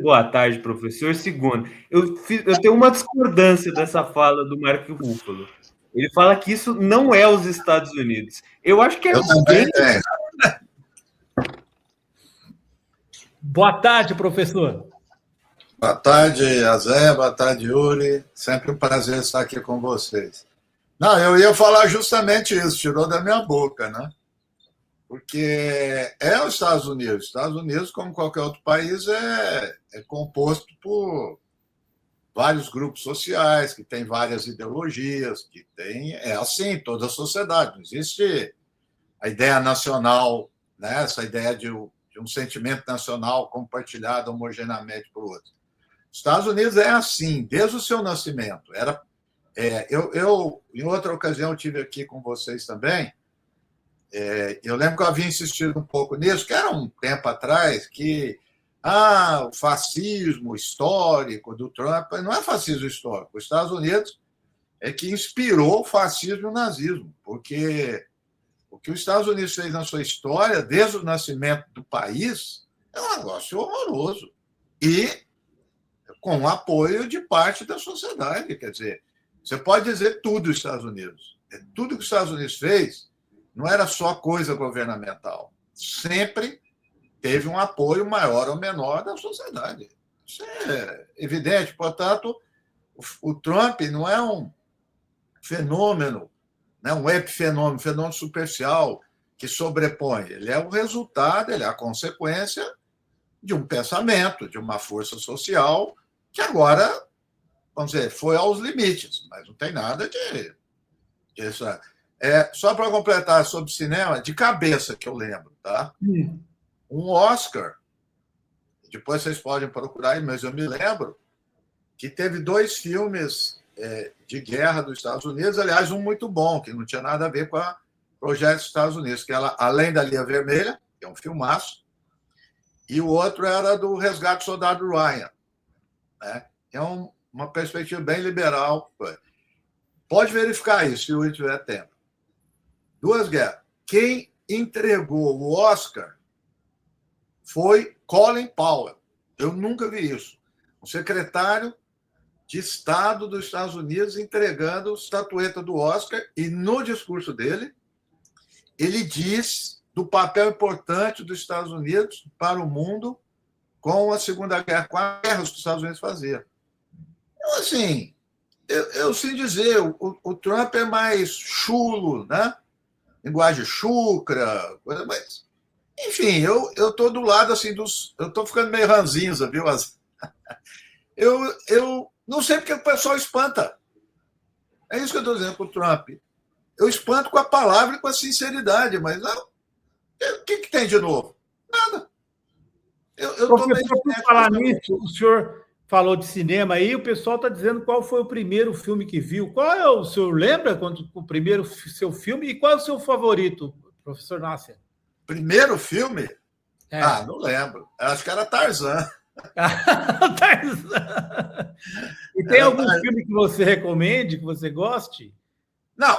Boa tarde, professor. Segundo, eu tenho uma discordância dessa fala do Mark Ruffalo. Ele fala que isso não é os Estados Unidos. Eu acho que é Eu também bem. tenho. Boa tarde, professor. Boa tarde, Azé. Boa tarde, Yuri. Sempre um prazer estar aqui com vocês. Não, eu ia falar justamente isso, tirou da minha boca, né? Porque é os Estados Unidos. Os Estados Unidos, como qualquer outro país, é composto por vários grupos sociais, que tem várias ideologias, que tem. É assim, toda a sociedade. Não existe a ideia nacional, né? Essa ideia de um sentimento nacional compartilhado homogeneamente por outros. Os Estados Unidos é assim, desde o seu nascimento. Eu em outra ocasião, tive aqui com vocês também. Eu lembro que eu havia insistido um pouco nisso, que era um tempo atrás que o fascismo histórico do Trump não é fascismo histórico. Os Estados Unidos é que inspirou o fascismo e o nazismo, porque o que os Estados Unidos fez na sua história, desde o nascimento do país, é um negócio horroroso. E com o apoio de parte da sociedade. Quer dizer, você pode dizer tudo dos Estados Unidos. Tudo que os Estados Unidos fez não era só coisa governamental. Sempre teve um apoio maior ou menor da sociedade. Isso é evidente. Portanto, o Trump não é um fenômeno, né, um epifenômeno, um fenômeno superficial que sobrepõe. Ele é o resultado, ele é a consequência de um pensamento, de uma força social que agora, vamos dizer, foi aos limites, mas não tem nada disso. Só para completar sobre cinema, de cabeça que eu lembro, tá? Um Oscar, depois vocês podem procurar, mas eu me lembro que teve 2 filmes de guerra dos Estados Unidos, aliás, um muito bom, que não tinha nada a ver com a projeto dos Estados Unidos, que era Além da Linha Vermelha, que é um filmaço, e o outro era do Resgate do Soldado Ryan. Né? É uma perspectiva bem liberal. Pode verificar isso, se o tiver tempo. 2 guerras. Quem entregou o Oscar foi Colin Powell. Eu nunca vi isso. O secretário de Estado dos Estados Unidos entregando a estatueta do Oscar, e no discurso dele, ele diz do papel importante dos Estados Unidos para o mundo com a Segunda Guerra, com as guerras que os Estados Unidos faziam. Então, assim, eu sei dizer, o Trump é mais chulo, né? Linguagem chucra, coisa mais. Enfim, eu estou do lado assim dos. Eu estou ficando meio ranzinza, viu? Eu não sei porque o pessoal espanta. É isso que eu estou dizendo com o Trump. Eu espanto com a palavra e com a sinceridade, mas o que tem de novo? Nada. Eu estou meio. Por falar nisso, o senhor falou de cinema aí, o pessoal está dizendo qual foi o primeiro filme que viu. Qual é o senhor lembra quando o primeiro seu filme e qual é o seu favorito, professor Nasser? Primeiro filme? Não lembro. Acho que era Tarzan. Tarzan. E tem algum filme que você recomende, que você goste? Não.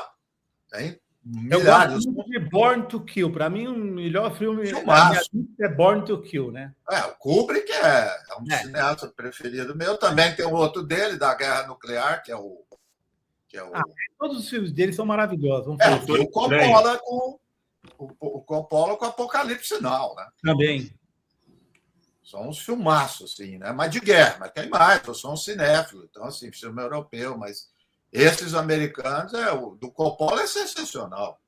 Tem milhares. Eu gosto muito de Born to Kill. Para mim, o melhor filme da minha vida é Born to Kill, né? O Kubrick é um cineasta preferido meu. Também tem o outro dele, da Guerra Nuclear, que é o... todos os filmes dele são maravilhosos. O Coppola o Coppola com Apocalipse Sinal, né? Também. São uns filmaços, assim, né? Mas de guerra, mas tem mais, eu sou um cinéfilo, então, assim, filme europeu, mas esses americanos, o do Coppola é sensacional.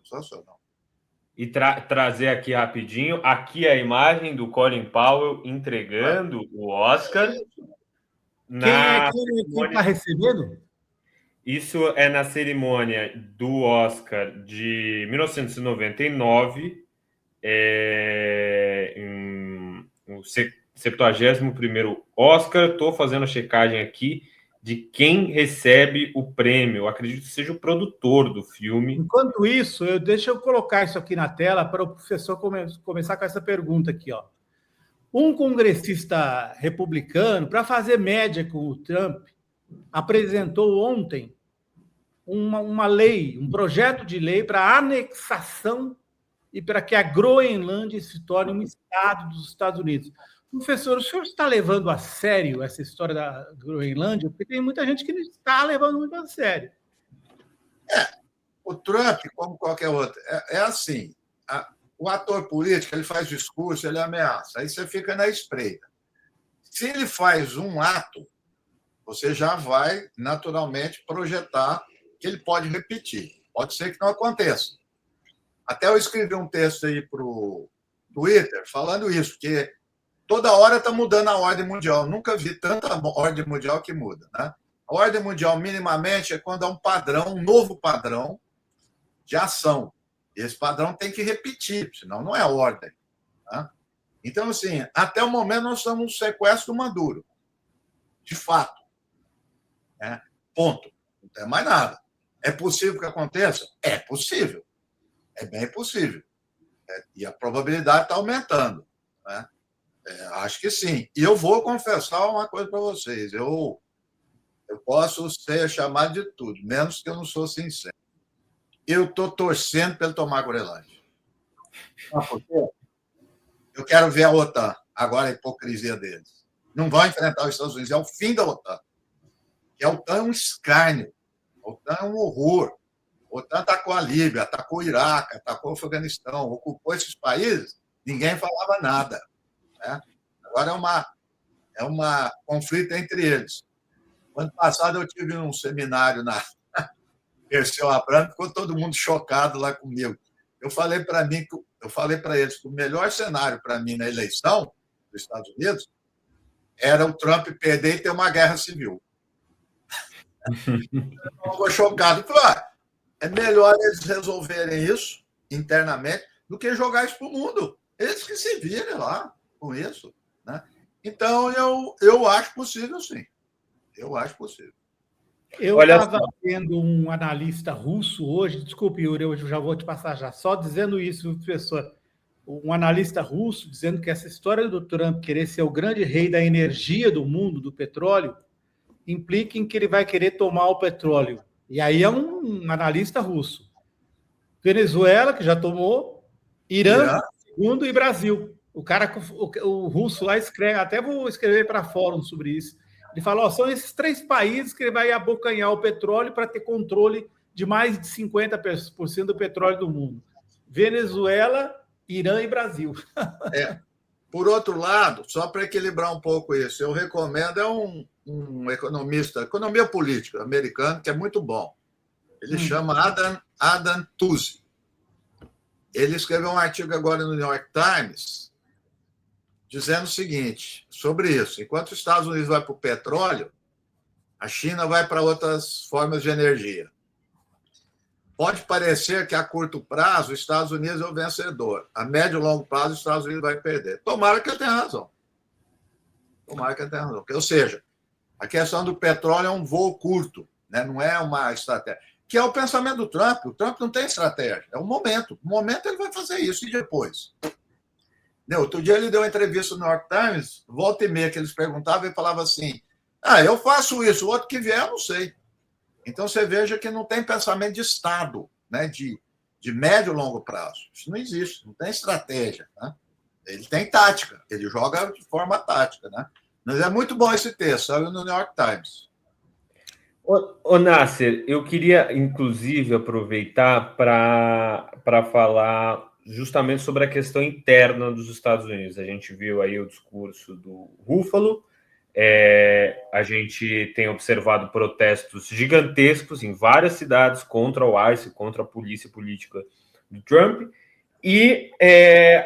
Sensacional. E trazer aqui rapidinho, aqui a imagem do Colin Powell entregando o Oscar. Quem está recebendo? Isso é na cerimônia do Oscar de 1999, o 71º Oscar. Estou fazendo a checagem aqui de quem recebe o prêmio. Eu acredito que seja o produtor do filme. Enquanto isso, deixa eu colocar isso aqui na tela para o professor começar com essa pergunta aqui. Ó. Um congressista republicano, para fazer média com o Trump, apresentou ontem uma lei, um projeto de lei para anexação e para que a Groenlândia se torne um estado dos Estados Unidos. Professor, o senhor está levando a sério essa história da Groenlândia? Porque tem muita gente que não está levando muito a sério. O Trump, como qualquer outro, é assim. O ator político, ele faz discurso, ele ameaça. Aí você fica na espreita. Se ele faz um ato, você já vai, naturalmente, projetar que ele pode repetir. Pode ser que não aconteça. Até eu escrevi um texto aí para o Twitter falando isso, que toda hora está mudando a ordem mundial. Nunca vi tanta ordem mundial que muda. Né? A ordem mundial, minimamente, é quando há um padrão, um novo padrão de ação. E esse padrão tem que repetir, senão não é ordem. Né? Então, assim, até o momento nós estamos no sequestro do Maduro. De fato. Né? Ponto. Não tem mais nada. É possível que aconteça? É possível. É bem possível. E a probabilidade está aumentando. Né? Acho que sim. E eu vou confessar uma coisa para vocês. Eu posso ser chamado de tudo, menos que eu não sou sincero. Eu estou torcendo para ele tomar a Groenlândia. Por quê? Eu quero ver a OTAN. Agora a hipocrisia deles. Não vão enfrentar os Estados Unidos. É o fim da OTAN. E a OTAN é um escárnio. A OTAN é um horror. A OTAN atacou a Líbia, atacou o Iraque, atacou o Afeganistão, ocupou esses países, ninguém falava nada. Né? Agora é um conflito entre eles. Ano passado eu tive um seminário na Perseu Abramo, ficou todo mundo chocado lá comigo. Eu falei para eles que o melhor cenário para mim na eleição dos Estados Unidos era o Trump perder e ter uma guerra civil. Eu ficou chocado. Falei, é melhor eles resolverem isso internamente do que jogar isso para o mundo. Eles que se virem lá com isso. Né? Então, eu acho possível, sim. Eu acho possível. Eu estava vendo um analista russo hoje, desculpe, Yuri, eu já vou te passar já, só dizendo isso, professor. Um analista russo dizendo que essa história do Trump querer ser o grande rei da energia do mundo, do petróleo, implica em que ele vai querer tomar o petróleo. E aí é um analista russo. Venezuela, que já tomou, Irã, segundo, e Brasil. O russo lá escreve, até vou escrever para fórum sobre isso. Ele fala, são esses 3 países que ele vai abocanhar o petróleo para ter controle de mais de 50% do petróleo do mundo. Venezuela, Irã e Brasil. Por outro lado, só para equilibrar um pouco isso, eu recomendo um economista, economia política americano, que é muito bom. Ele chama Adam Tooze. Ele escreveu um artigo agora no New York Times dizendo o seguinte sobre isso. Enquanto os Estados Unidos vai para o petróleo, a China vai para outras formas de energia. Pode parecer que a curto prazo os Estados Unidos é o vencedor. A médio e longo prazo os Estados Unidos vai perder. Tomara que ele tenha razão. Ou seja, a questão do petróleo é um voo curto, né? Não é uma estratégia. Que é o pensamento do Trump. O Trump não tem estratégia. É o momento. No momento ele vai fazer isso e depois. Outro dia ele deu uma entrevista no New York Times, volta e meia que eles perguntavam e falava assim, eu faço isso, o outro que vier eu não sei. Então você veja que não tem pensamento de Estado, né? de médio e longo prazo. Isso não existe, não tem estratégia. Né? Ele tem tática, ele joga de forma tática. Né? Mas é muito bom esse texto, saiu no New York Times. Ô Nasser, eu queria, inclusive, aproveitar para falar justamente sobre a questão interna dos Estados Unidos. A gente viu aí o discurso do Ruffalo, a gente tem observado protestos gigantescos em várias cidades contra o ICE, contra a polícia política do Trump, e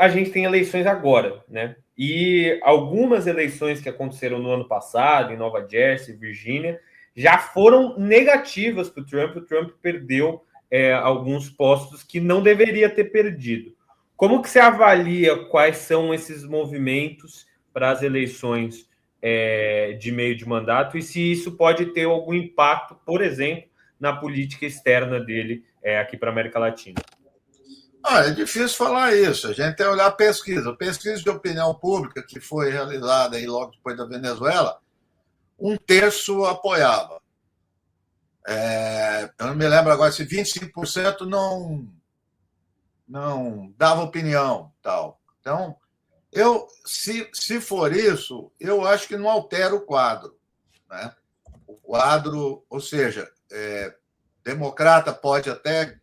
a gente tem eleições agora, né? E algumas eleições que aconteceram no ano passado, em Nova Jersey, Virgínia, já foram negativas para o Trump. O Trump perdeu alguns postos que não deveria ter perdido. Como que você avalia quais são esses movimentos para as eleições de meio de mandato e se isso pode ter algum impacto, por exemplo, na política externa dele aqui para a América Latina? É difícil falar isso. A gente tem que olhar a pesquisa. A pesquisa de opinião pública que foi realizada aí logo depois da Venezuela, 1/3 apoiava. Eu não me lembro agora se 25% não dava opinião. Tal. Então, Se for isso, eu acho que não altera o quadro, né? O quadro, ou seja, democrata pode até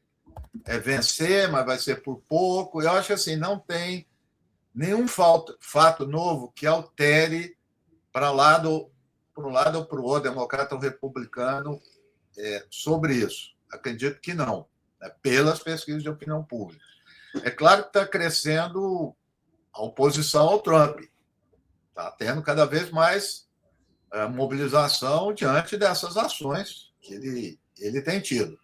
vencer, mas vai ser por pouco. Eu acho que assim, não tem nenhum fato novo que altere para um lado ou para o outro, democrata ou republicano, sobre isso. Acredito que não, né? Pelas pesquisas de opinião pública. É claro que está crescendo a oposição ao Trump, está tendo cada vez mais mobilização diante dessas ações que ele tem tido.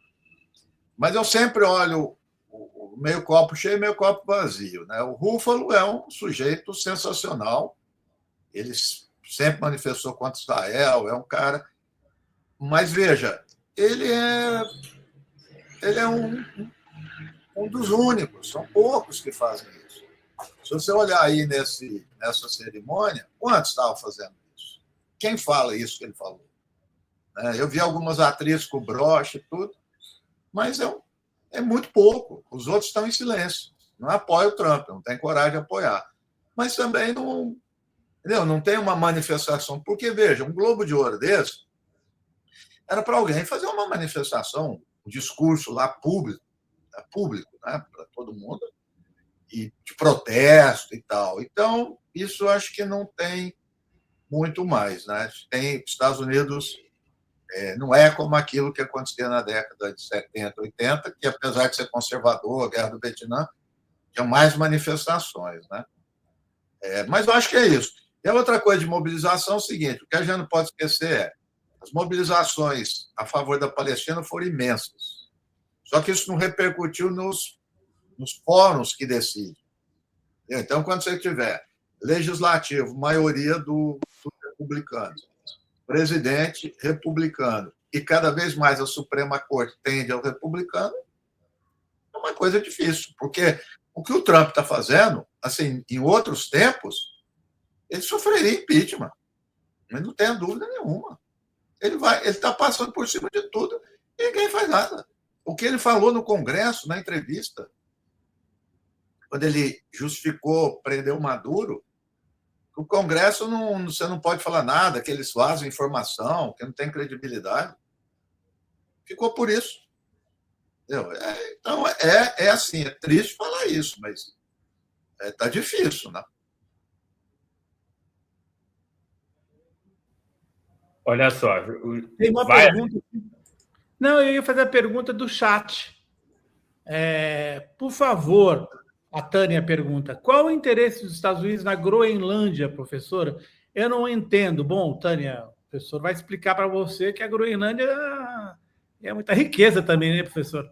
Mas eu sempre olho o meio copo cheio e meio copo vazio, né? O Ruffalo é um sujeito sensacional, ele sempre manifestou contra Israel, é um cara... Mas, veja, ele é um dos únicos, são poucos que fazem isso. Se você olhar aí nessa cerimônia, quantos estavam fazendo isso? Quem fala isso que ele falou? Eu vi algumas atrizes com broche e tudo, mas é muito pouco. Os outros estão em silêncio. Não apoia o Trump, não tem coragem de apoiar. Mas também não tem uma manifestação. Porque, veja, um Globo de Ouro desse era para alguém fazer uma manifestação, um discurso lá público, né, para todo mundo, e de protesto e tal. Então, isso acho que não tem muito mais, né? Tem Estados Unidos, não é como aquilo que acontecia na década de 70, 80, que apesar de ser conservador, a Guerra do Vietnã, tinha mais manifestações, né? Mas eu acho que é isso. E a outra coisa de mobilização é o seguinte: o que a gente não pode esquecer as mobilizações a favor da Palestina foram imensas. Só que isso não repercutiu nos fóruns que decidem. Então, quando você tiver legislativo, maioria dos republicanos, presidente republicano, e cada vez mais a Suprema Corte tende ao republicano, é uma coisa difícil, porque o que o Trump está fazendo, assim, em outros tempos, ele sofreria impeachment, mas não tenha dúvida nenhuma. Ele está passando por cima de tudo e ninguém faz nada. O que ele falou no Congresso, na entrevista, quando ele justificou prender o Maduro, o Congresso você não pode falar nada, que eles vazam informação, que não tem credibilidade. Ficou por isso. Entendeu? Então, assim, é triste falar isso, mas está difícil, né? Olha só. Tem uma pergunta. Não, eu ia fazer a pergunta do chat. Por favor, a Tânia pergunta: qual o interesse dos Estados Unidos na Groenlândia, professora? Eu não entendo. Bom, Tânia, o professor vai explicar para você que a Groenlândia é muita riqueza também, né, professor?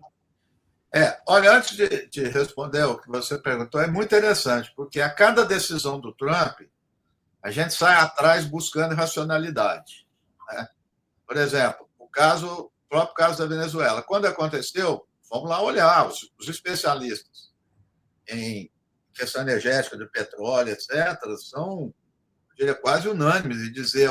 Olha, antes de responder o que você perguntou, é muito interessante, porque a cada decisão do Trump, a gente sai atrás buscando racionalidade, né? Por exemplo, o próprio caso da Venezuela. Quando aconteceu, vamos lá olhar, os especialistas em questão energética de petróleo, etc., são, eu diria, quase unânimes em dizer,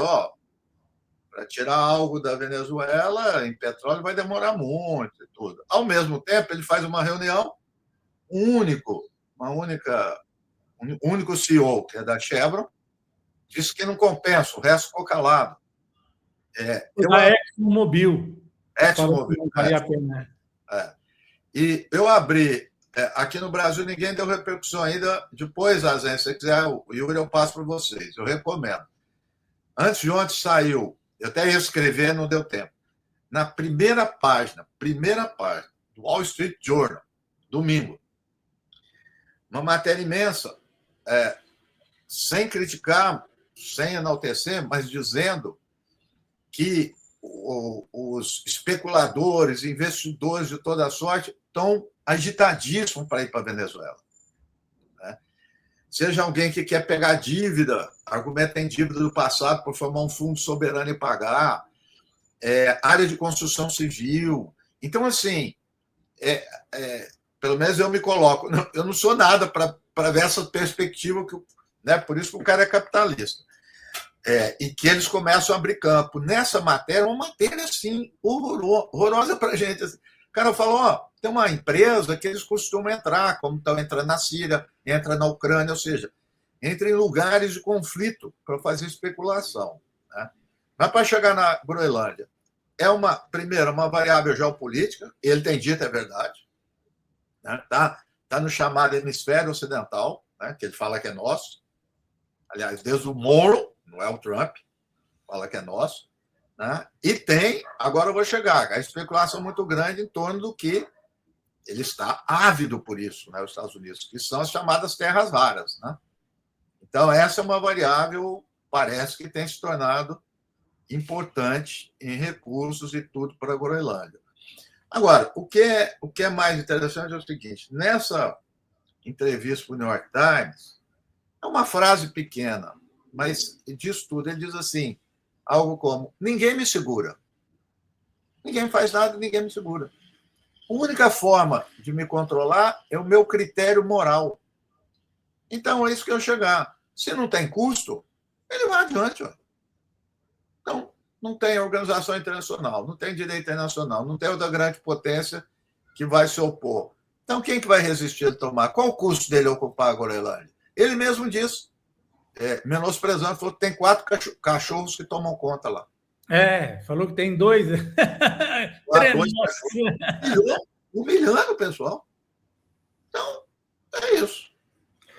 para tirar algo da Venezuela em petróleo vai demorar muito e tudo. Ao mesmo tempo, ele faz uma reunião, um único CEO, que é da Chevron, disse que não compensa, o resto ficou calado. Da ExxonMobil. ExxonMobil. Vale a pena. E eu abri, aqui no Brasil ninguém deu repercussão ainda, depois, Azen, se você quiser, o Yuri, eu passo para vocês, eu recomendo. Antes de ontem saiu, eu até ia escrever, não deu tempo, na primeira página do Wall Street Journal, domingo, uma matéria imensa, sem criticar, sem enaltecer, mas dizendo que os especuladores, investidores de toda sorte estão agitadíssimos para ir para a Venezuela, né? Seja alguém que quer pegar dívida, argumenta em dívida do passado para formar um fundo soberano e pagar, área de construção civil. Então, assim, pelo menos eu me coloco, eu não sou nada para ver essa perspectiva, né? Por isso que o cara é capitalista. E que eles começam a abrir campo. Nessa matéria, uma matéria, assim, horrorosa para a gente. O cara falou, tem uma empresa que eles costumam entrar, como estão entrando na Síria, entra na Ucrânia, ou seja, entra em lugares de conflito para fazer especulação. Né? Mas para chegar na Groenlândia, primeiro, uma variável geopolítica, ele tem dito, é verdade, né? Tá no chamado hemisfério ocidental, né? Que ele fala que é nosso. Aliás, desde o Moro, não é o Trump, fala que é nosso. Né? E tem, agora eu vou chegar, a especulação muito grande em torno do que ele está ávido por isso, né, os Estados Unidos, que são as chamadas terras raras. Né? Então, essa é uma variável, parece que tem se tornado importante em recursos e tudo para a Groenlândia. Agora, o que é mais interessante é o seguinte, nessa entrevista para o New York Times, é uma frase pequena, mas diz tudo. Ele diz assim, algo como, ninguém me segura. Ninguém faz nada, ninguém me segura. A única forma de me controlar é o meu critério moral. Então, é isso que eu chegar. Se não tem custo, ele vai adiante. Ó. Então, não tem organização internacional, não tem direito internacional, não tem outra grande potência que vai se opor. Então, quem que vai resistir a tomar? Qual o custo dele ocupar a Groenlândia? Ele mesmo disse, menosprezando, falou que tem 4 cachorros que tomam conta lá. Falou que tem 2. 2 cachorros. Humilhando o pessoal. Então, é isso.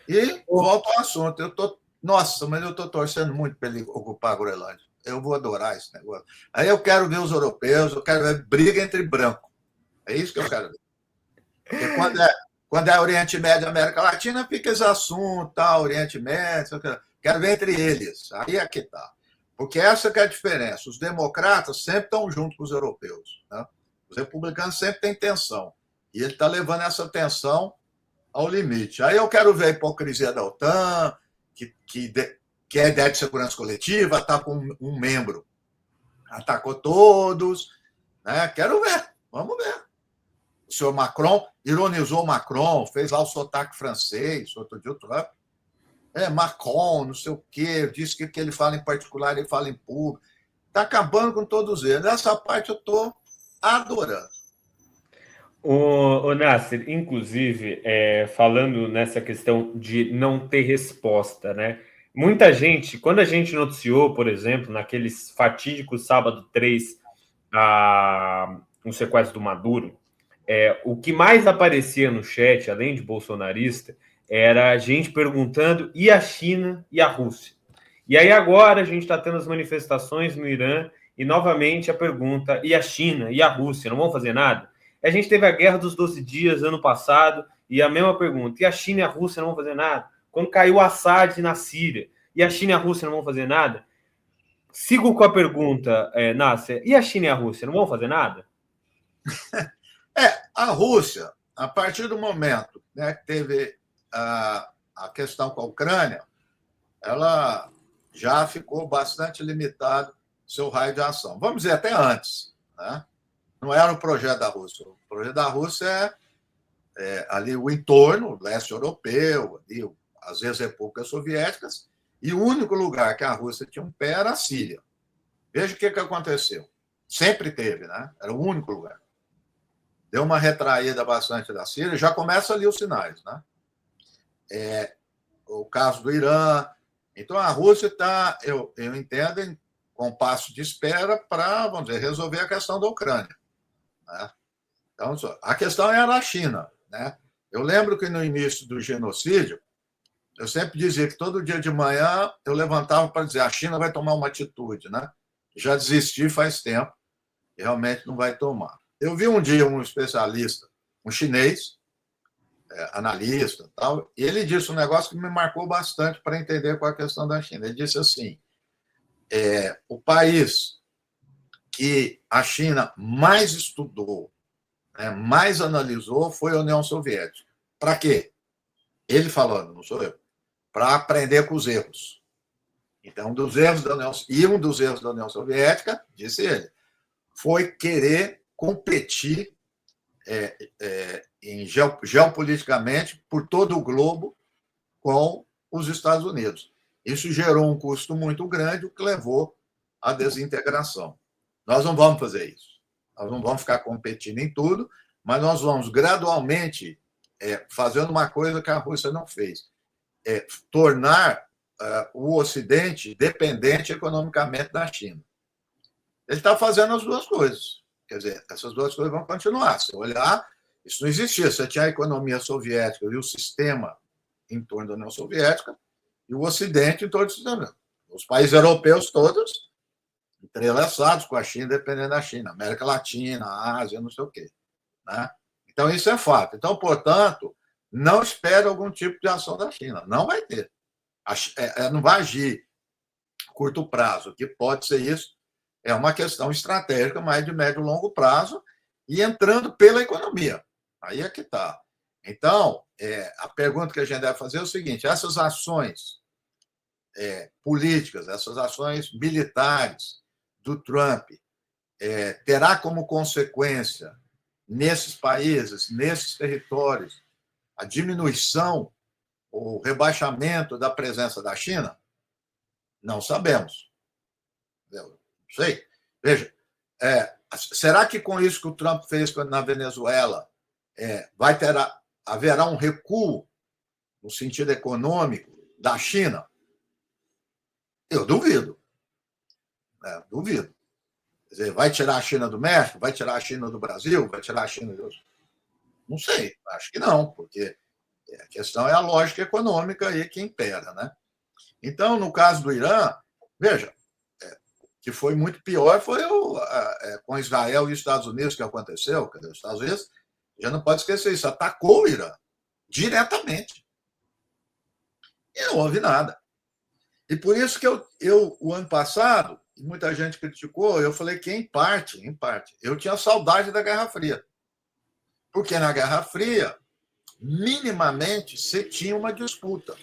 E volto ao assunto. Nossa, mas eu estou torcendo muito para ele ocupar a Groenlândia. Eu vou adorar esse negócio. Aí eu quero ver os europeus, eu quero ver briga entre branco. É isso que eu quero ver. Porque quando é Oriente Médio e América Latina, fica esse assunto, tá, Oriente Médio, quero ver entre eles. Aí é que tá. Porque essa que é a diferença. Os democratas sempre estão junto com os europeus. Né? Os republicanos sempre têm tensão. E ele está levando essa tensão ao limite. Aí eu quero ver a hipocrisia da OTAN, que é a ideia de segurança coletiva, está com um membro. Atacou todos. Né? Quero ver. Vamos ver. O senhor Macron ironizou o Macron, fez lá o sotaque francês, outro dia o Trump. Macron, não sei o quê, disse que o que ele fala em particular, ele fala em público. Está acabando com todos eles. Essa parte eu estou adorando. O Nasser, inclusive, falando nessa questão de não ter resposta, né? Muita gente, quando a gente noticiou, por exemplo, naqueles fatídicos sábado 3, o sequestro do Maduro, o que mais aparecia no chat, além de bolsonarista, era a gente perguntando, e a China e a Rússia? E aí agora a gente está tendo as manifestações no Irã, e novamente a pergunta, e a China e a Rússia, não vão fazer nada? A gente teve a Guerra dos 12 Dias ano passado, e a mesma pergunta, e a China e a Rússia não vão fazer nada? Quando caiu o Assad na Síria, e a China e a Rússia não vão fazer nada? Sigo com a pergunta, Nasser, e a China e a Rússia não vão fazer nada? A Rússia, a partir do momento, né, que teve a questão com a Ucrânia, ela já ficou bastante limitado seu raio de ação. Vamos dizer, até antes. Né? Não era um projeto da Rússia. O projeto da Rússia é ali o entorno, o leste europeu, ali, as ex-repúblicas soviéticas, e o único lugar que a Rússia tinha um pé era a Síria. Veja o que aconteceu. Sempre teve, né? Era o único lugar. Deu uma retraída bastante da Síria, já começa ali os sinais, né? O caso do Irã. Então, a Rússia está, eu entendo, em compasso de espera para, vamos dizer, resolver a questão da Ucrânia. Né? Então, a questão era a China. Né? Eu lembro que no início do genocídio, eu sempre dizia que todo dia de manhã eu levantava para dizer a China vai tomar uma atitude. Né? Já desisti faz tempo, e realmente não vai tomar. Eu vi um dia um especialista, um chinês, analista, tal, e ele disse um negócio que me marcou bastante para entender qual é a questão da China. Ele disse assim, o país que a China mais estudou, mais analisou, foi a União Soviética. Para quê? Ele falando, não sou eu, para aprender com os erros. Então, um dos erros da União Soviética, disse ele, foi querer competir geopoliticamente por todo o globo com os Estados Unidos. Isso gerou um custo muito grande, o que levou à desintegração. Nós não vamos fazer isso. Nós não vamos ficar competindo em tudo, mas nós vamos gradualmente fazendo uma coisa que a Rússia não fez, tornar o Ocidente dependente economicamente da China. Ele está fazendo as duas coisas. Quer dizer, essas duas coisas vão continuar. Se olhar, isso não existia. Você tinha a economia soviética e o sistema em torno da União Soviética e o Ocidente em torno do sistema. Os países europeus todos entrelaçados com a China, dependendo da China. América Latina, Ásia, não sei o quê. Né? Então, isso é fato. Então, portanto, não espere algum tipo de ação da China. Não vai ter. Não vai agir a curto prazo. O que pode ser isso é uma questão estratégica, mais de médio e longo prazo, e entrando pela economia. Aí é que está. Então, a pergunta que a gente deve fazer é o seguinte: essas ações políticas, essas ações militares do Trump, terá como consequência, nesses países, nesses territórios, a diminuição, o rebaixamento da presença da China? Não sabemos. Não sei. Veja, será que com isso que o Trump fez na Venezuela haverá um recuo no sentido econômico da China? Eu duvido. Duvido. Quer dizer, vai tirar a China do México? Vai tirar a China do Brasil? Vai tirar a China do... Não sei, acho que não, porque a questão é a lógica econômica aí que impera, né? Então, no caso do Irã, veja, que foi muito pior foi com Israel e os Estados Unidos que aconteceu. Quer dizer, os Estados Unidos, já não pode esquecer isso, atacou o Irã diretamente. E não houve nada. E por isso que o ano passado, muita gente criticou, eu falei que, em parte, eu tinha saudade da Guerra Fria. Porque na Guerra Fria, minimamente, você tinha uma disputa.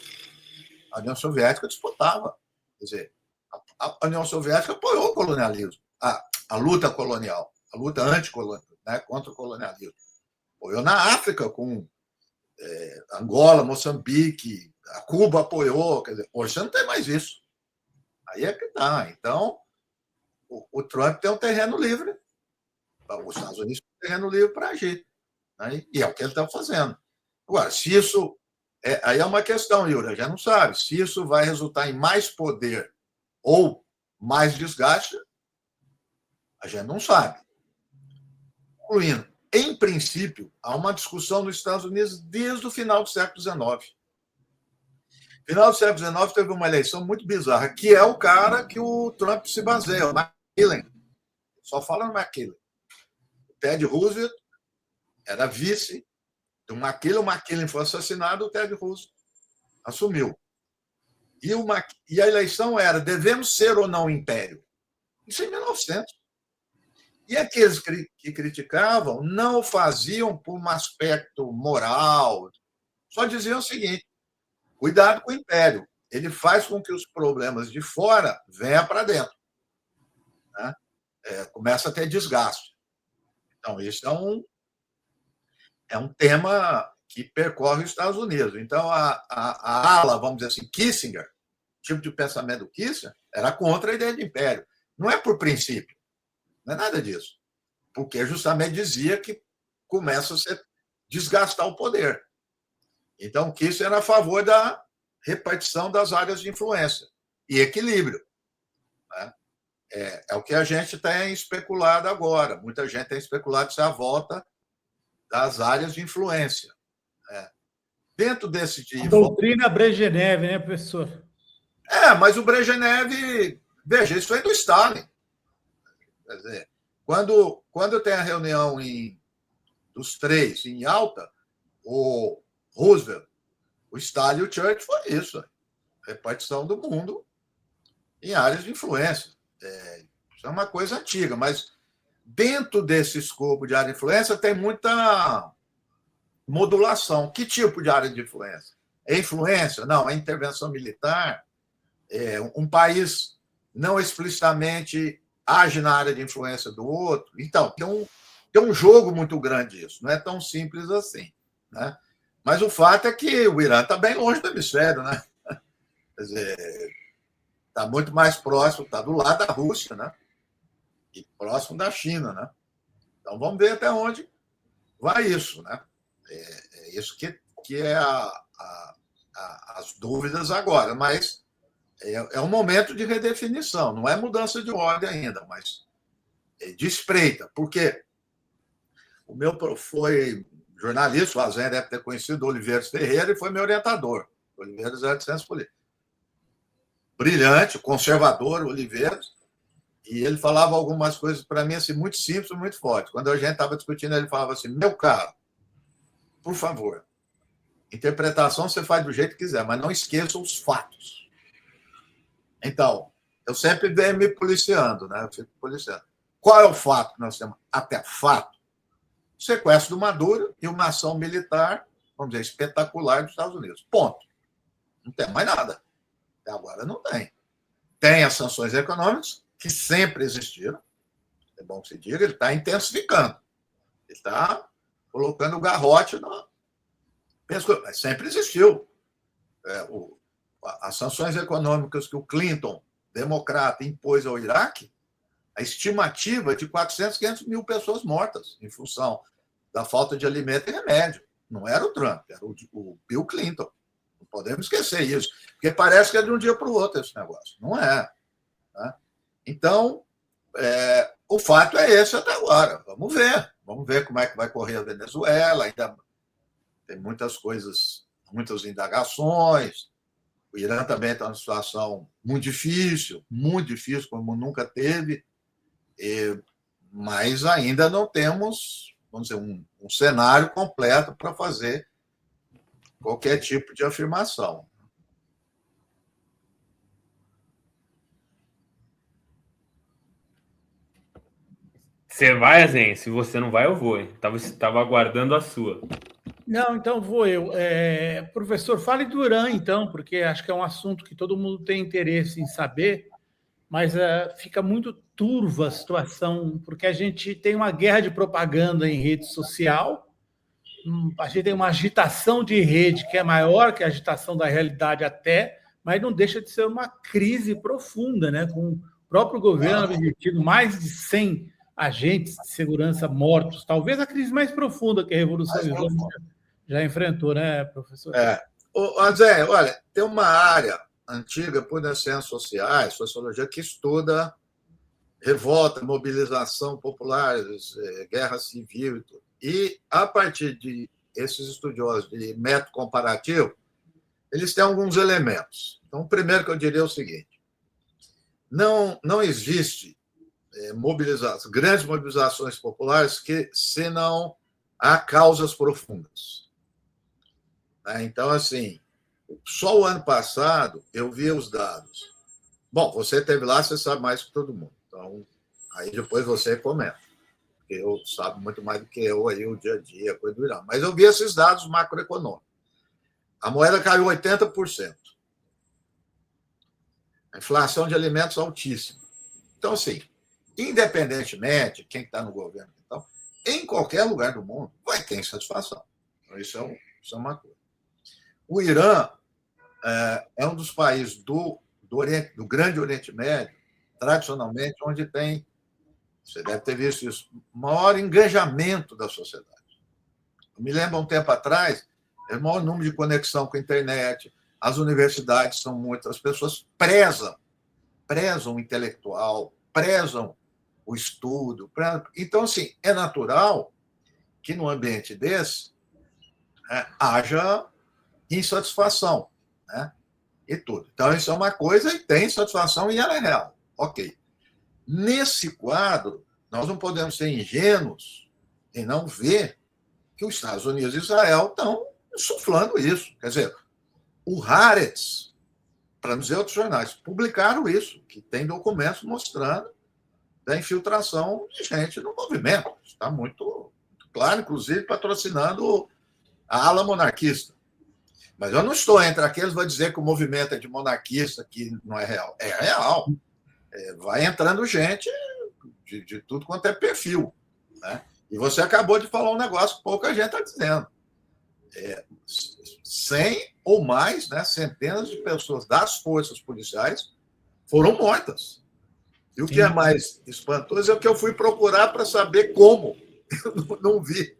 A União Soviética disputava. Quer dizer, a União Soviética apoiou o colonialismo, a luta colonial, a luta anticolonial, né, contra o colonialismo. Apoiou na África, com Angola, Moçambique, a Cuba apoiou. Quer dizer, hoje você não tem mais isso. Aí é que está. Então, o Trump tem um terreno livre. Os Estados Unidos têm um terreno livre para agir. Né? E é o que ele está fazendo. Agora, se isso... aí é uma questão, Yuri, a gente não sabe. Se isso vai resultar em mais poder ou mais desgaste, a gente não sabe. Concluindo, em princípio, há uma discussão nos Estados Unidos desde o final do século XIX. No final do século XIX teve uma eleição muito bizarra, que é o cara que o Trump se baseia, o McKinley. Só fala no McKinley. O Ted Roosevelt era vice do McKinley. O McKinley foi assassinado, o Ted Roosevelt assumiu. E a eleição era: devemos ser ou não império? Isso em 1900. E aqueles que criticavam não o faziam por um aspecto moral, só diziam o seguinte: cuidado com o império, ele faz com que os problemas de fora venham para dentro. Né? Começa a ter desgaste. Então, isso é um tema que percorre os Estados Unidos. Então, a ala, vamos dizer assim, Kissinger, o tipo de pensamento do Kissinger, era contra a ideia de império. Não é por princípio, não é nada disso. Porque justamente dizia que começa a se desgastar o poder. Então, Kissinger era a favor da repartição das áreas de influência e equilíbrio. Né? É o que a gente tem especulado agora. Muita gente tem especulado se é a volta das áreas de influência. Né? Dentro desse... A doutrina Brezhnev, né, professor? Mas o Brezhnev... Veja, isso foi do Stalin. Quer dizer, quando tem a reunião dos três em Yalta, o Roosevelt, o Stalin e o Churchill, foi isso. Repartição do mundo em áreas de influência. Isso é uma coisa antiga, mas dentro desse escopo de área de influência tem muita modulação. Que tipo de área de influência? É influência? Não, é intervenção militar. Um país não explicitamente age na área de influência do outro. Então, tem um jogo muito grande isso. Não é tão simples assim. Né? Mas o fato é que o Irã está bem longe do hemisfério. Né? Quer dizer, está muito mais próximo, está do lado da Rússia, né? E próximo da China. Né? Então, vamos ver até onde vai isso. Né? É isso que é as dúvidas agora, mas é um momento de redefinição, não é mudança de ordem ainda, mas de espreita, porque o meu foi jornalista, o Azen deve ter conhecido o Oliveiras Ferreira, e foi meu orientador. O Oliveiras era de ciência política. Brilhante, conservador, o Oliveiras, e ele falava algumas coisas para mim assim, muito simples, muito fortes. Quando a gente estava discutindo, ele falava assim: meu caro, por favor, interpretação você faz do jeito que quiser, mas não esqueça os fatos. Então, eu sempre venho me policiando, né? Eu fico policiando. Qual é o fato que nós temos? Até fato. O sequestro do Maduro e uma ação militar, vamos dizer, espetacular dos Estados Unidos. Ponto. Não tem mais nada. Até agora não tem. Tem as sanções econômicas, que sempre existiram. É bom que se diga, ele está intensificando. Ele está colocando o garrote na... Mas sempre existiu. As sanções econômicas que o Clinton, democrata, impôs ao Iraque, a estimativa é de 400, 500 mil pessoas mortas em função da falta de alimento e remédio. Não era o Trump, era o Bill Clinton. Não podemos esquecer isso, porque parece que é de um dia para o outro esse negócio. Não é. Né? Então, o fato é esse até agora. Vamos ver como é que vai correr a Venezuela. Ainda tem muitas coisas, muitas indagações. O Irã também está numa situação muito difícil, como nunca teve, mas ainda não temos, vamos dizer, um cenário completo para fazer qualquer tipo de afirmação. Você vai, Azen? Se você não vai, eu vou. Estava aguardando a sua. Não, então vou eu. Professor, fale do Irã, então, porque acho que é um assunto que todo mundo tem interesse em saber, mas fica muito turva a situação, porque a gente tem uma guerra de propaganda em rede social, a gente tem uma agitação de rede que é maior que a agitação da realidade até, mas não deixa de ser uma crise profunda, né? Com o próprio governo admitindo mais de 100 agentes de segurança mortos, talvez a crise mais profunda que a Revolução Islâmica já enfrentou, né, professor? Zé, olha, tem uma área antiga por das ciências sociais, sociologia, que estuda revolta, mobilização populares, guerra civil e tudo. E, a partir de esses estudiosos de método comparativo, eles têm alguns elementos. Então, o primeiro que eu diria é o seguinte: não existe grandes mobilizações populares se não há causas profundas. Então, assim, só o ano passado eu vi os dados. Bom, você esteve lá, você sabe mais que todo mundo. Então, aí depois você comenta. Porque eu sabe muito mais do que eu aí o dia a dia, coisa do Irã. Mas eu vi esses dados macroeconômicos. A moeda caiu 80%. A inflação de alimentos altíssima. Então, assim, independentemente de quem está no governo, então, em qualquer lugar do mundo, vai ter insatisfação. Então, isso é uma coisa. O Irã é um dos países do Grande Oriente Médio, tradicionalmente, onde tem, você deve ter visto isso, maior engajamento da sociedade. Eu me lembro, um tempo atrás, o maior número de conexão com a internet, as universidades são muitas, as pessoas prezam o intelectual, prezam o estudo. Então, assim, é natural que, num ambiente desse, haja insatisfação, né? E tudo. Então, isso é uma coisa, e tem insatisfação e ela é real. Ok. Nesse quadro, nós não podemos ser ingênuos em não ver que os Estados Unidos e Israel estão insuflando isso. Quer dizer, o Haaretz, para não dizer outros jornais, publicaram isso, que tem documentos mostrando a infiltração de gente no movimento. Está muito claro, inclusive patrocinando a ala monarquista. Mas eu não estou entre aqueles que vão dizer que o movimento é de monarquista, que não é real. É real. Vai entrando gente de tudo quanto é perfil. Né? E você acabou de falar um negócio que pouca gente está dizendo. 100 ou mais, né, centenas de pessoas das forças policiais foram mortas. E o que é mais espantoso é o que eu fui procurar para saber como. Eu não vi.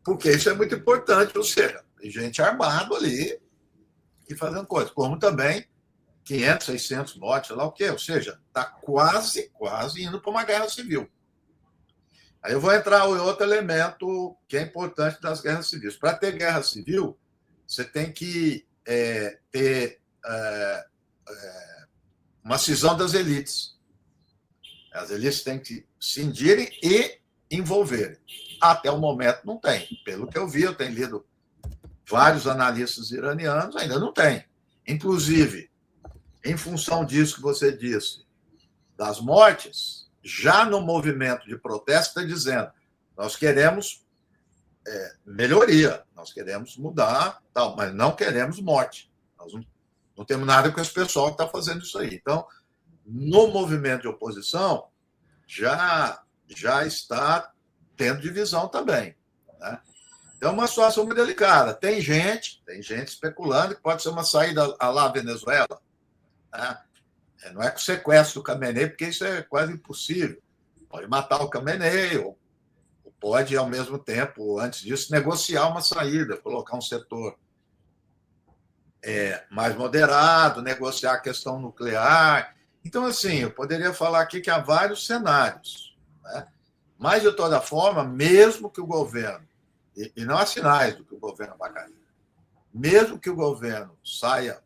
Porque isso é muito importante, ou seja, tem gente armada ali, e fazendo coisas, como também 500, 600 mortes, sei lá o quê. Ou seja, está quase indo para uma guerra civil. Aí eu vou entrar em outro elemento que é importante das guerras civis. Para ter guerra civil, você tem que ter uma cisão das elites. As elites têm que cindirem e envolverem. Até o momento não tem. Pelo que eu vi, eu tenho lido vários analistas iranianos, ainda não tem. Inclusive, em função disso que você disse, das mortes, já no movimento de protesto está dizendo, nós queremos melhoria, nós queremos mudar, tal, mas não queremos morte. Nós não temos nada com esse pessoal que está fazendo isso aí. Então, no movimento de oposição, já está tendo divisão também, né? É uma situação muito delicada. Tem gente especulando que pode ser uma saída à la Venezuela, né? Não é com o sequestro do Khamenei, porque isso é quase impossível. Pode matar o Khamenei, ou pode, ao mesmo tempo, antes disso, negociar uma saída, colocar um setor mais moderado, negociar a questão nuclear. Então, assim, eu poderia falar aqui que há vários cenários, né? Mas, de toda forma, mesmo que o governo, e não há sinais do que o governo vai cair, mesmo que o governo saia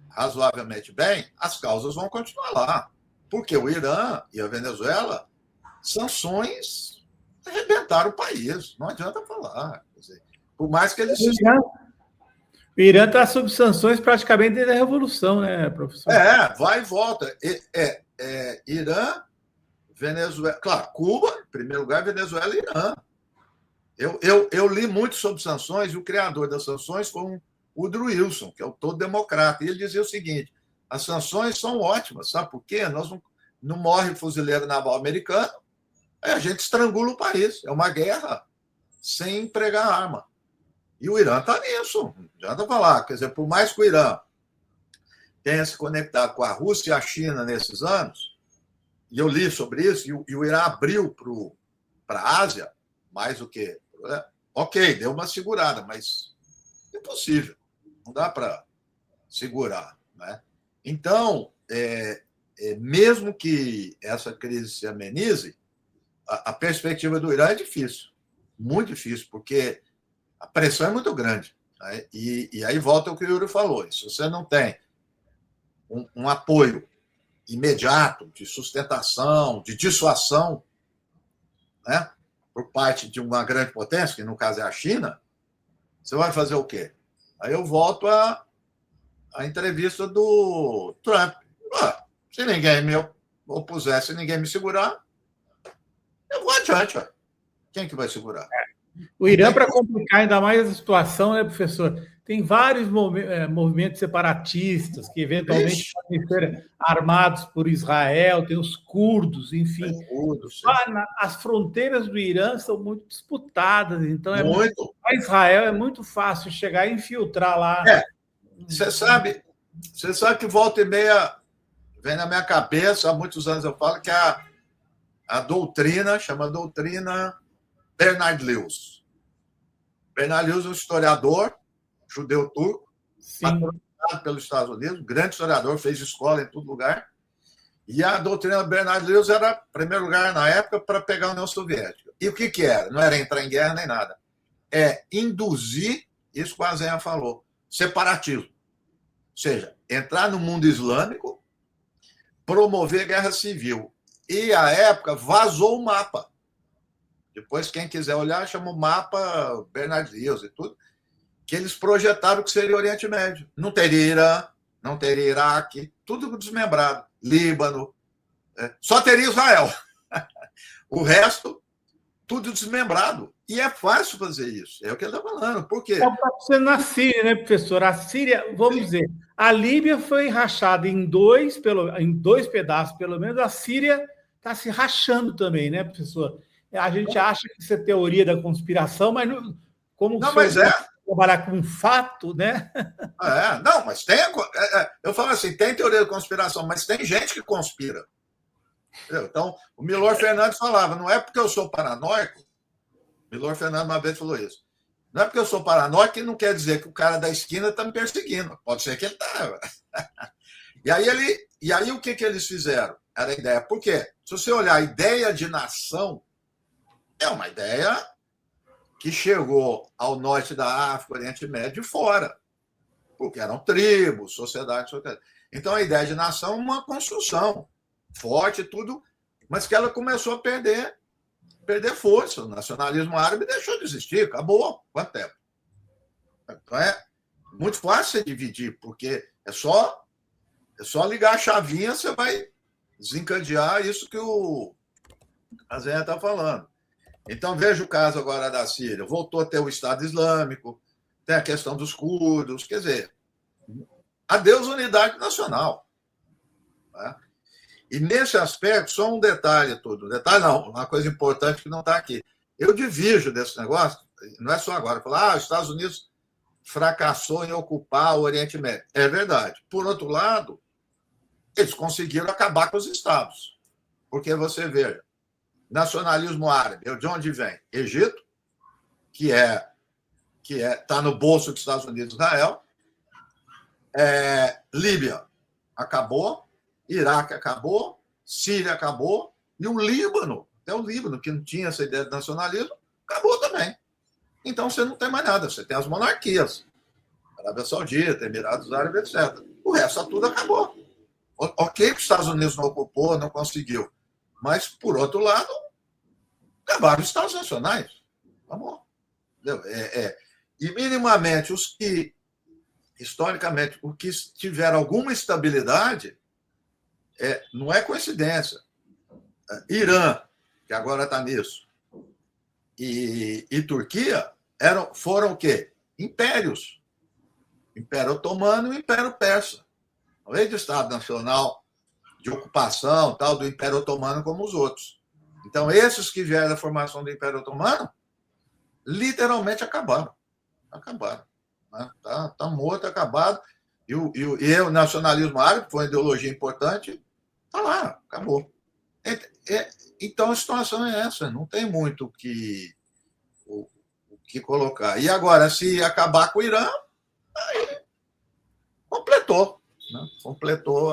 razoavelmente bem, as causas vão continuar lá. Porque o Irã e a Venezuela, sanções arrebentaram o país. Não adianta falar. Quer dizer, por mais que eles... O Irã está sob sanções praticamente desde a Revolução, né, professor? Vai e volta. Irã, Venezuela... Claro, Cuba, em primeiro lugar, Venezuela e Irã. Eu li muito sobre sanções, e o criador das sanções foi o Woodrow Wilson, que é o todo democrata. E ele dizia o seguinte, as sanções são ótimas, sabe por quê? Nós não morre fuzileiro naval americano, a gente estrangula o país. É uma guerra sem empregar arma. E o Irã está nisso, não adianta falar. Quer dizer, por mais que o Irã tenha se conectado com a Rússia e a China nesses anos, e eu li sobre isso, e o Irã abriu para a Ásia, mais do que... Ok, deu uma segurada, mas é impossível. Não dá para segurar, né? Então, mesmo que essa crise se amenize, a perspectiva do Irã é difícil, muito difícil, porque a pressão é muito grande, né? E aí volta o que o Yuri falou. Se você não tem um apoio imediato de sustentação, de dissuasão, né, por parte de uma grande potência, que no caso é a China, você vai fazer o quê? Aí eu volto à entrevista do Trump. Se ninguém me opuser, se ninguém me segurar, eu vou adiante. Quem que vai segurar? O Irã, para complicar ainda mais a situação, né, professor? Tem vários movimentos separatistas que eventualmente podem ser armados por Israel, tem os curdos, enfim. As fronteiras do Irã são muito disputadas, então para Israel é muito fácil chegar e infiltrar lá. Você sabe que volta e meia vem na minha cabeça, há muitos anos eu falo que a doutrina, chama doutrina Bernard Lewis. Bernard Lewis é um historiador judeu turco, patrocinado pelos Estados Unidos, grande historiador, fez escola em todo lugar. E a doutrina Bernard Lewis era, em primeiro lugar, na época, para pegar a União Soviética. E o que era? Não era entrar em guerra nem nada. É induzir, isso que o Azenha falou, separatismo. Ou seja, entrar no mundo islâmico, promover guerra civil. E, à época, vazou o mapa. Depois, quem quiser olhar, chama o mapa Bernard Lewis e tudo, que eles projetaram que seria o Oriente Médio. Não teria Irã, não teria Iraque, tudo desmembrado. Líbano, só teria Israel. O resto, tudo desmembrado. E é fácil fazer isso. É o que ele está falando. Por quê? Está acontecendo na Síria, né, professor? A Síria, vamos dizer, a Líbia foi rachada em dois pedaços, pelo menos. A Síria está se rachando também, né, professor? A gente acha que isso é teoria da conspiração, mas trabalhar com fato, né? Não, mas tem... eu falo assim, tem teoria da conspiração, mas tem gente que conspira. Entendeu? Então, o Milor Fernandes falava, não é porque eu sou paranoico, Milor Fernandes uma vez falou isso, Não é porque eu sou paranoico que não quer dizer que o cara da esquina está me perseguindo. Pode ser que ele está. E aí o que eles fizeram? Era a ideia. Por quê? Se você olhar a ideia de nação, é uma ideia que chegou ao norte da África, Oriente Médio de fora, porque eram tribos, sociedades. Então a ideia de nação é uma construção forte, tudo, mas que ela começou a perder força. O nacionalismo árabe deixou de existir, acabou. Quanto tempo? Então é muito fácil dividir, porque é só ligar a chavinha, você vai desencadear isso que o Azé está falando. Então, veja o caso agora da Síria. Voltou a ter o Estado Islâmico, tem a questão dos curdos, quer dizer, adeus unidade nacional. Tá? E nesse aspecto, só um detalhe todo. Detalhe não, uma coisa importante que não está aqui. Eu divirjo desse negócio, não é só agora, falar, os Estados Unidos fracassou em ocupar o Oriente Médio. É verdade. Por outro lado, eles conseguiram acabar com os estados. Porque você veja, nacionalismo árabe, de onde vem? Egito, que está no bolso dos Estados Unidos e Israel. Líbia acabou, Iraque acabou, Síria acabou, e o Líbano, até o Líbano, que não tinha essa ideia de nacionalismo, acabou também. Então você não tem mais nada, você tem as monarquias, Arábia Saudita, Emirados Árabes, etc. O resto tudo acabou. Ok que os Estados Unidos não ocupou, não conseguiu, mas, por outro lado, acabaram os Estados nacionais. Acabou. E, minimamente, os que, historicamente, os que tiveram alguma estabilidade, não é coincidência. Irã, que agora está nisso, e Turquia foram o quê? Impérios. Império Otomano e Império Persa. Não veio de Estado Nacional, de ocupação, tal, do Império Otomano como os outros. Então, esses que vieram da formação do Império Otomano, literalmente acabaram. Acabaram. Está morto, acabado. E o nacionalismo árabe, que foi uma ideologia importante, está lá, acabou. Então, a situação é essa, não tem muito o que colocar. E agora, se acabar com o Irã, aí completou. Né? Completou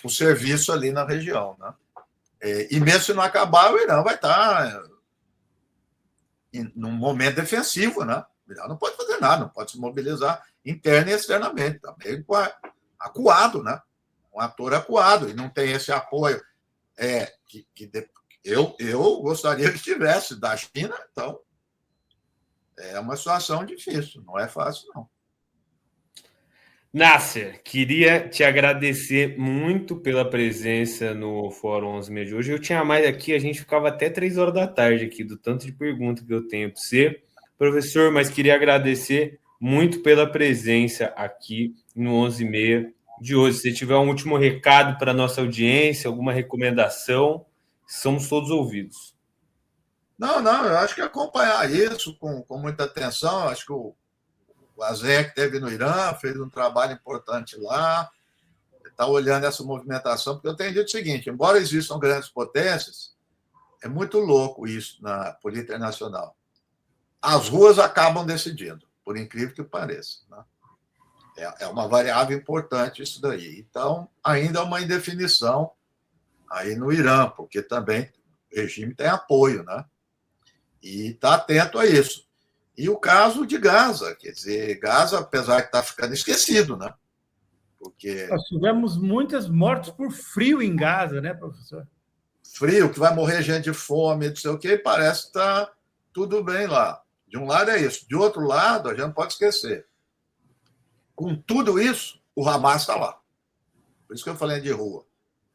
o serviço ali na região. Né? E mesmo se não acabar, o Irã vai estar num momento defensivo. Né? O Irã não pode fazer nada, não pode se mobilizar interna e externamente. Está meio acuado, né? Um ator acuado, e não tem esse apoio eu gostaria que tivesse da China. Então, é uma situação difícil, não é fácil, não. Nasser, queria te agradecer muito pela presença no Fórum 11 de hoje. Eu tinha mais aqui, a gente ficava até 3 horas da tarde aqui, do tanto de pergunta que eu tenho para você. Professor, mas queria agradecer muito pela presença aqui no 11h30 de hoje. Se tiver um último recado para a nossa audiência, alguma recomendação, somos todos ouvidos. Não, eu acho que acompanhar isso com muita atenção. Acho que o Azé, que esteve no Irã, fez um trabalho importante lá, está olhando essa movimentação, porque eu tenho dito o seguinte, embora existam grandes potências, é muito louco isso na política internacional. As ruas acabam decidindo, por incrível que pareça. Né? É uma variável importante isso daí. Então, ainda é uma indefinição aí no Irã, porque também o regime tem apoio, né? E está atento a isso. E o caso de Gaza, quer dizer, Gaza, apesar de estar ficando esquecido, né? Porque nós tivemos muitas mortes por frio em Gaza, né, professor? Frio, que vai morrer gente de fome, não sei o quê, e parece que está tudo bem lá. De um lado é isso. De outro lado, a gente não pode esquecer. Com tudo isso, o Hamas está lá. Por isso que eu falei de rua.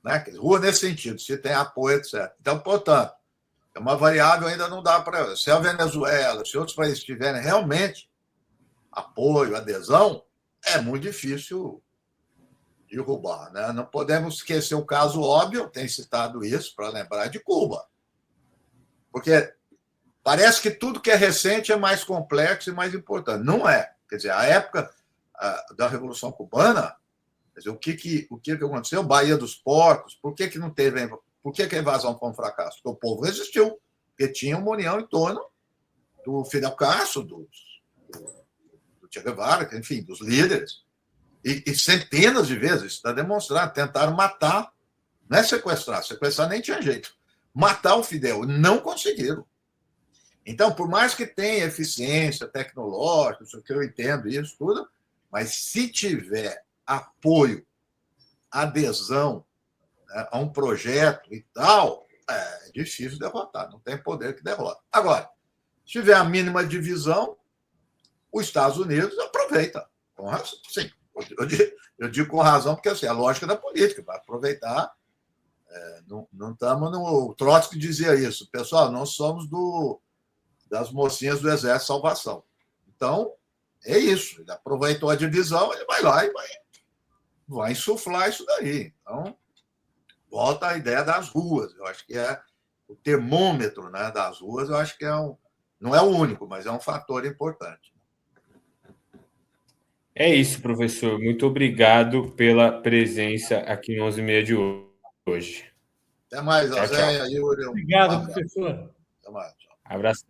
Né? Rua nesse sentido, se tem apoio, etc. Então, portanto, é uma variável, ainda não dá para... Se a Venezuela, se outros países tiverem realmente apoio, adesão, é muito difícil derrubar. Né? Não podemos esquecer o caso óbvio, eu tenho citado isso para lembrar de Cuba. Porque parece que tudo que é recente é mais complexo e mais importante. Não é. Quer dizer, a época da Revolução Cubana, quer dizer, o que aconteceu? Baía dos Porcos, por que não teve... Por que a invasão foi um fracasso? Porque o povo resistiu, porque tinha uma união em torno do Fidel Castro, do Che Guevara, enfim, dos líderes, e centenas de vezes, isso está demonstrado, tentaram matar, não é sequestrar nem tinha jeito, matar o Fidel, não conseguiram. Então, por mais que tenha eficiência tecnológica, isso que eu entendo isso tudo, mas se tiver apoio, adesão, né, a um projeto e tal, é difícil derrotar, não tem poder que derrota. Agora, se tiver a mínima divisão, os Estados Unidos aproveita. Com razão, sim, eu digo com razão, porque assim, é a lógica da política, vai aproveitar. Não estamos no. O Trotsky dizia isso, pessoal, não somos das mocinhas do Exército de Salvação. Então, é isso. Ele aproveitou a divisão, ele vai lá e vai insuflar isso daí. Então, volta a ideia das ruas. Eu acho que é o termômetro, né, das ruas, eu acho que não é o único, mas é um fator importante. É isso, professor. Muito obrigado pela presença aqui no 11h30 de hoje. Até mais, Tchau, Azé, Yuri. Obrigado, professor. Até mais. Abraço.